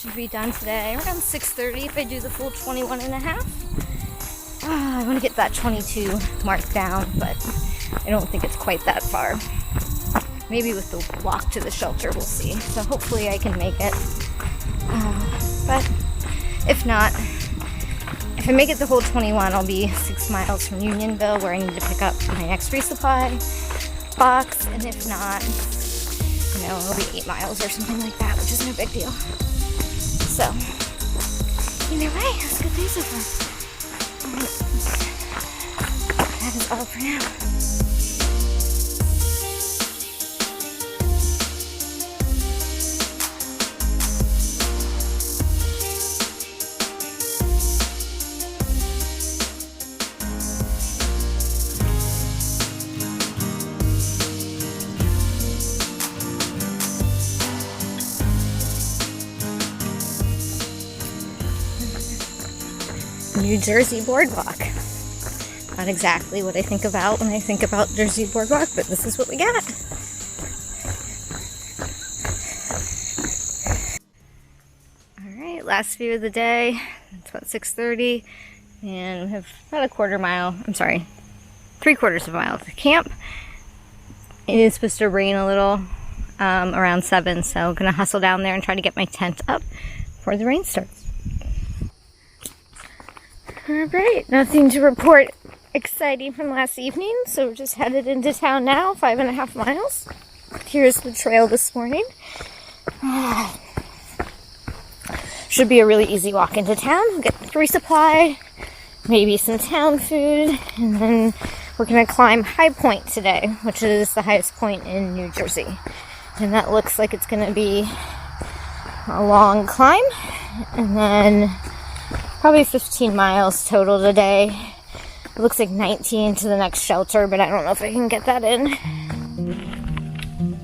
should be done today around 6:30 if I do the full 21.5. I want to get that 22 mark down, but I don't think it's quite that far. Maybe with the walk to the shelter, we'll see. So hopefully I can make it. But if not, if I make it the whole 21, I'll be 6 miles from Unionville, where I need to pick up my next resupply box. And if not, it'll be 8 miles or something like that, which is no big deal. So, either way, that's a good day so far. That is all for now. New Jersey Boardwalk. Not exactly what I think about when I think about Jersey Boardwalk, but this is what we got. Alright, last view of the day. It's about 6:30, and we have about 3/4 of a mile to camp. It is supposed to rain a little around 7, so I'm gonna hustle down there and try to get my tent up before the rain starts. Alright, nothing to report exciting from last evening, so we're just headed into town now, 5.5 miles. Here's the trail this morning. Should be a really easy walk into town. We'll get resupply, maybe some town food, and then we're going to climb High Point today, which is the highest point in New Jersey. And that looks like it's going to be a long climb, and then probably 15 miles total today. It looks like 19 to the next shelter, but I don't know if I can get that in.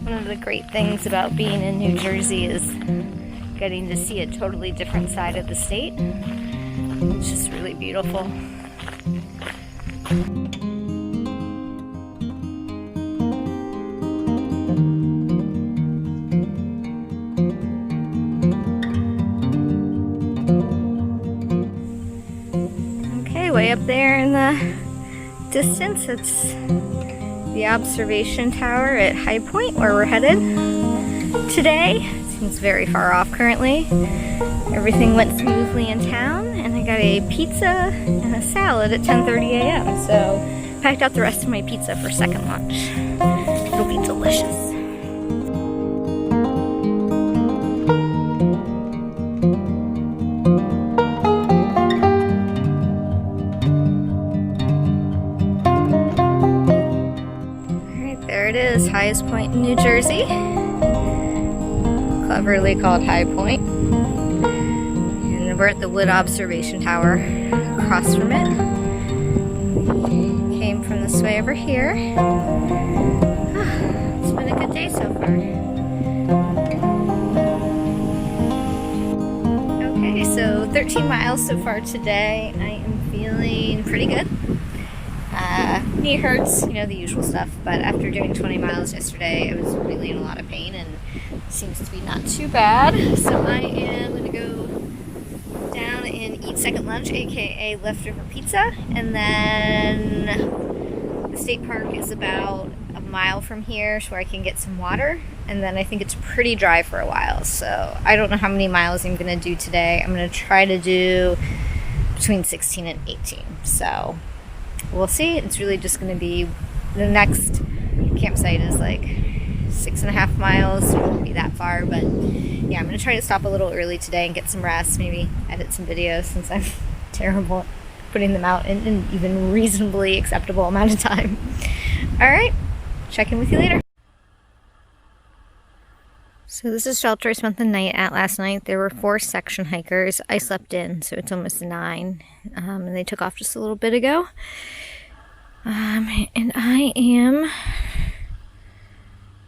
One of the great things about being in New Jersey is getting to see a totally different side of the state. It's just really beautiful. Way up there in the distance, it's the observation tower at High Point, where we're headed today. It seems very far off currently. Everything went smoothly in town, and I got a pizza and a salad at 10:30 a.m. So packed out the rest of my pizza for second lunch. It'll be delicious. It is highest point in New Jersey, cleverly called High Point, and we're at the wood observation tower across from it. Came from this way over here. It's been a good day so far. Okay, so 13 miles so far today. I am feeling pretty good. Knee hurts, the usual stuff, but after doing 20 miles yesterday, I was really in a lot of pain, and it seems to be not too bad. So I am going to go down and eat second lunch, aka leftover pizza, and then the state park is about a mile from here, so where I can get some water, and then I think it's pretty dry for a while, so I don't know how many miles I'm going to do today. I'm going to try to do between 16 and 18, so we'll see. It's really just going to be, the next campsite is like 6.5 miles. It won't be that far, but yeah, I'm going to try to stop a little early today and get some rest, maybe edit some videos, since I'm terrible at putting them out in an even reasonably acceptable amount of time. Alright, check in with you later. So this is shelter I spent the night at last night. There were 4 section hikers. I slept in, so it's almost 9. And they took off just a little bit ago. And I am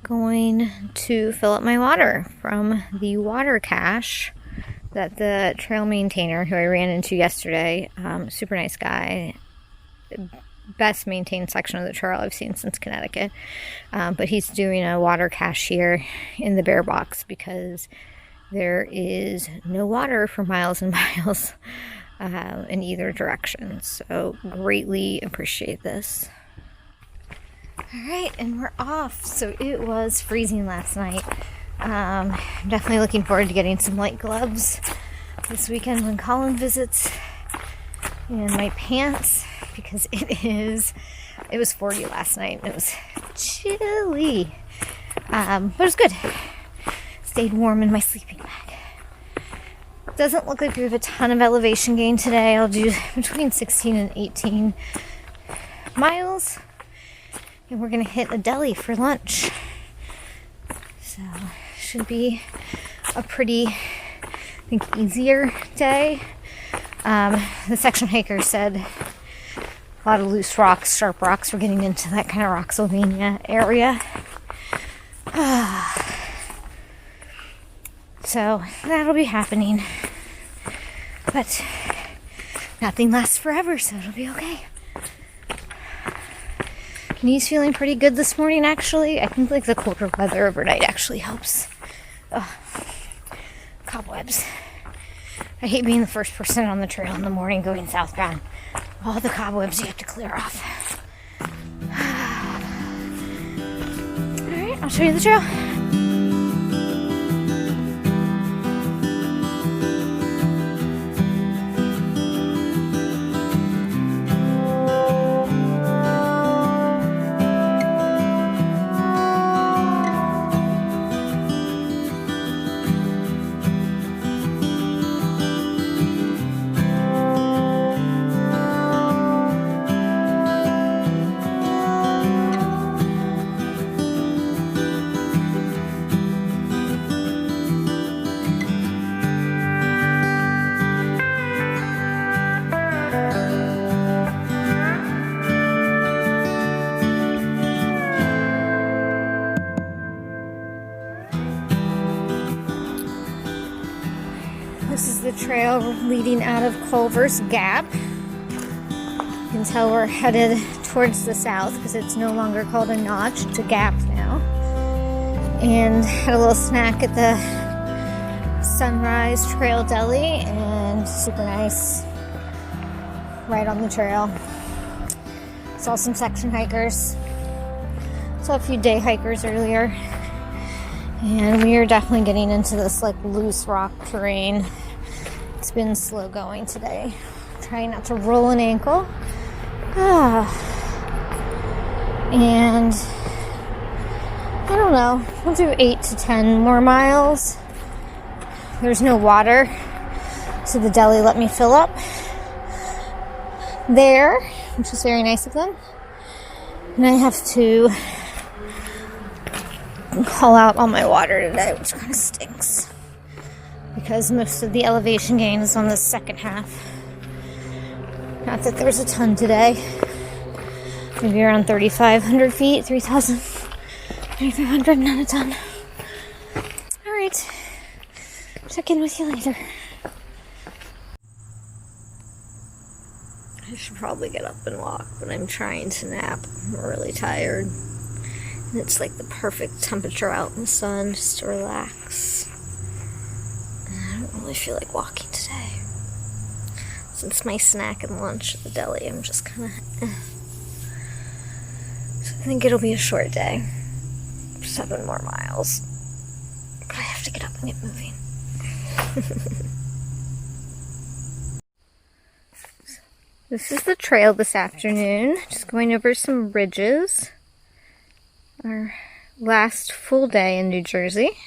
going to fill up my water from the water cache that the trail maintainer, who I ran into yesterday, super nice guy, best maintained section of the trail I've seen since Connecticut, but he's doing a water cache here in the bear box because There is no water for miles and miles in either direction, so greatly appreciate this. Alright, and we're off. So it was freezing last night. I'm definitely looking forward to getting some light gloves this weekend when Colin visits, and my pants, because it was 40 last night and it was chilly, but it was good. Stayed warm in my sleeping bag. Doesn't look like we have a ton of elevation gain today. I'll do between 16 and 18 miles, and we're gonna hit a deli for lunch, so should be a pretty, I think, easier day. The section hiker said a lot of loose rocks, sharp rocks. We're getting into that kind of Rocksylvania area. So that'll be happening. But nothing lasts forever, so it'll be okay. Knee's feeling pretty good this morning, actually. I think like the colder weather overnight actually helps. Ugh. Cobwebs. I hate being the first person on the trail in the morning going southbound. All the cobwebs you have to clear off. Alright, I'll show you the trail. This is the trail leading out of Culver's Gap. You can tell we're headed towards the south because it's no longer called a notch, it's a gap now. And had a little snack at the Sunrise Trail Deli, and super nice, right on the trail. Saw some section hikers, saw a few day hikers earlier, and we are definitely getting into this like loose rock terrain. It's been slow going today. Trying not to roll an ankle. And I don't know, we'll do 8 to 10 more miles. There's no water, so the deli let me fill up there, which is very nice of them. And I have to haul out all my water today, which kind of stinks, because most of the elevation gain is on the second half. Not that there's a ton today. Maybe around 3,500 feet, 3,000, 3,500, not a ton. Alright, check in with you later. I should probably get up and walk, but I'm trying to nap. I'm really tired. And it's like the perfect temperature out in the sun just to relax. I don't really feel like walking today. Since my snack and lunch at the deli, I'm just kind of So I think it'll be a short day. 7 more miles. But I have to get up and get moving. This is the trail this afternoon. Just going over some ridges. Our last full day in New Jersey.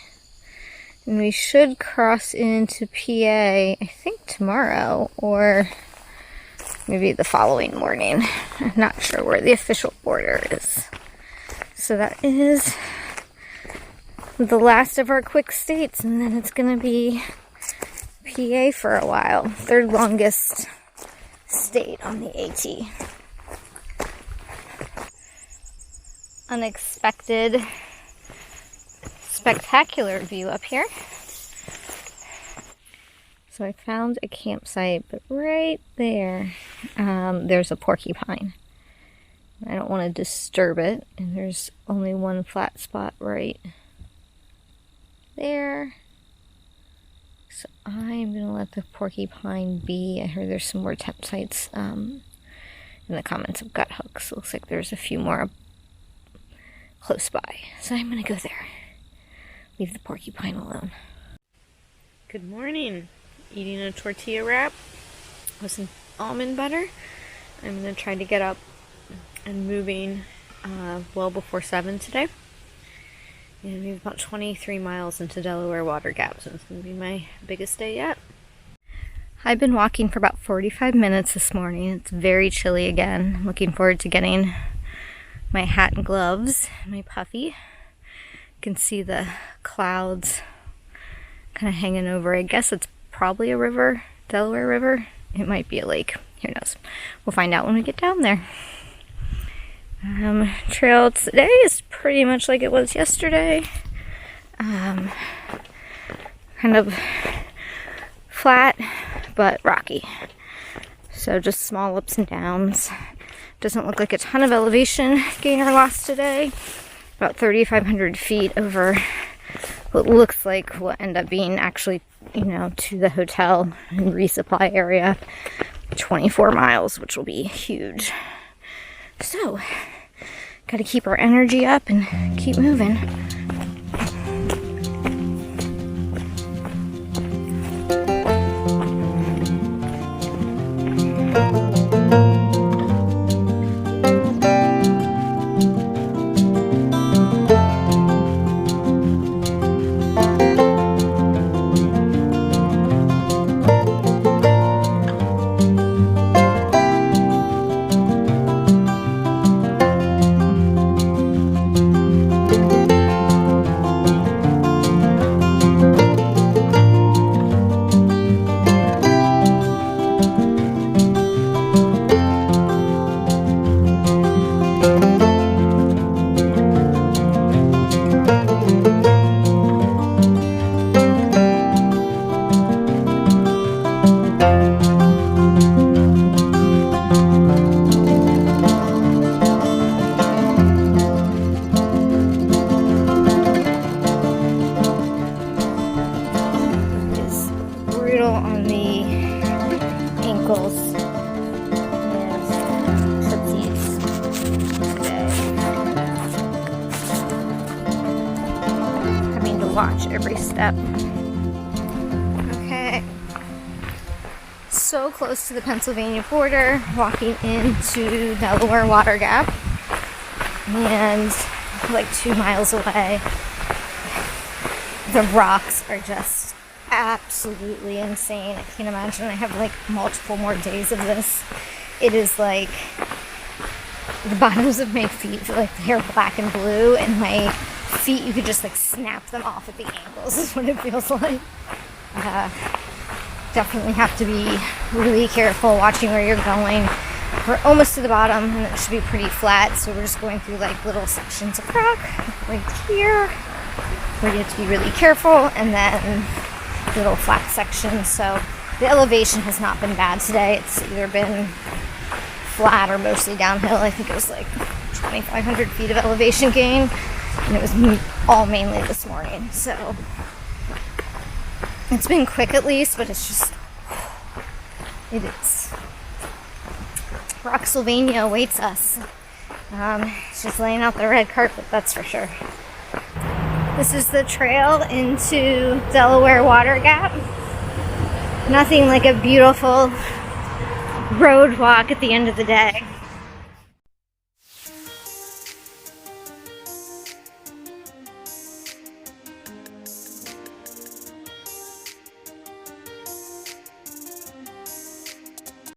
And we should cross into PA, I think tomorrow, or maybe the following morning. I'm not sure where the official border is. So that is the last of our quick states, and then it's going to be PA for a while. 3rd longest state on the AT. Unexpected, spectacular view up here. So I found a campsite, but right there, there's a porcupine. I don't want to disturb it, and there's only one flat spot right there. So I'm gonna let the porcupine be. I heard there's some more temp sites in the comments of gut hooks. Looks like there's a few more close by. So I'm gonna go there. Leave the porcupine alone. Good morning. Eating a tortilla wrap with some almond butter. I'm gonna try to get up and moving well before 7 today. And we have about 23 miles into Delaware Water Gap, so it's going to be my biggest day yet. I've been walking for about 45 minutes this morning. It's very chilly again. I'm looking forward to getting my hat and gloves, my puffy. You can see the clouds kind of hanging over. I guess it's probably a river, Delaware River. It might be a lake. Who knows? We'll find out when we get down there. Trail today is pretty much like it was yesterday. Kind of flat but rocky. So just small ups and downs. Doesn't look like a ton of elevation gain or loss today. About 3,500 feet over what looks like will end up being actually, to the hotel and resupply area. 24 miles, which will be huge. So, gotta keep our energy up and keep moving. On the ankles and footsies today. Having to watch every step. Okay. So close to the Pennsylvania border, walking into Delaware Water Gap. And like 2 miles away, the rocks are just absolutely insane. I can't imagine. I have like multiple more days of this. It is like the bottoms of my feet feel like they're black and blue, and my feet, you could just like snap them off at the ankles is what it feels like. Definitely have to be really careful watching where you're going. We're almost to the bottom and it should be pretty flat, so we're just going through like little sections of rock right here where you have to be really careful, and then little flat sections. So the elevation has not been bad today. It's either been flat or mostly downhill. I think it was like 2,500 feet of elevation gain, and it was all mainly this morning. So it's been quick at least, but it's just, it is. Rocksylvania awaits us. It's just laying out the red carpet, that's for sure. This is the trail into Delaware Water Gap. Nothing like a beautiful road walk at the end of the day.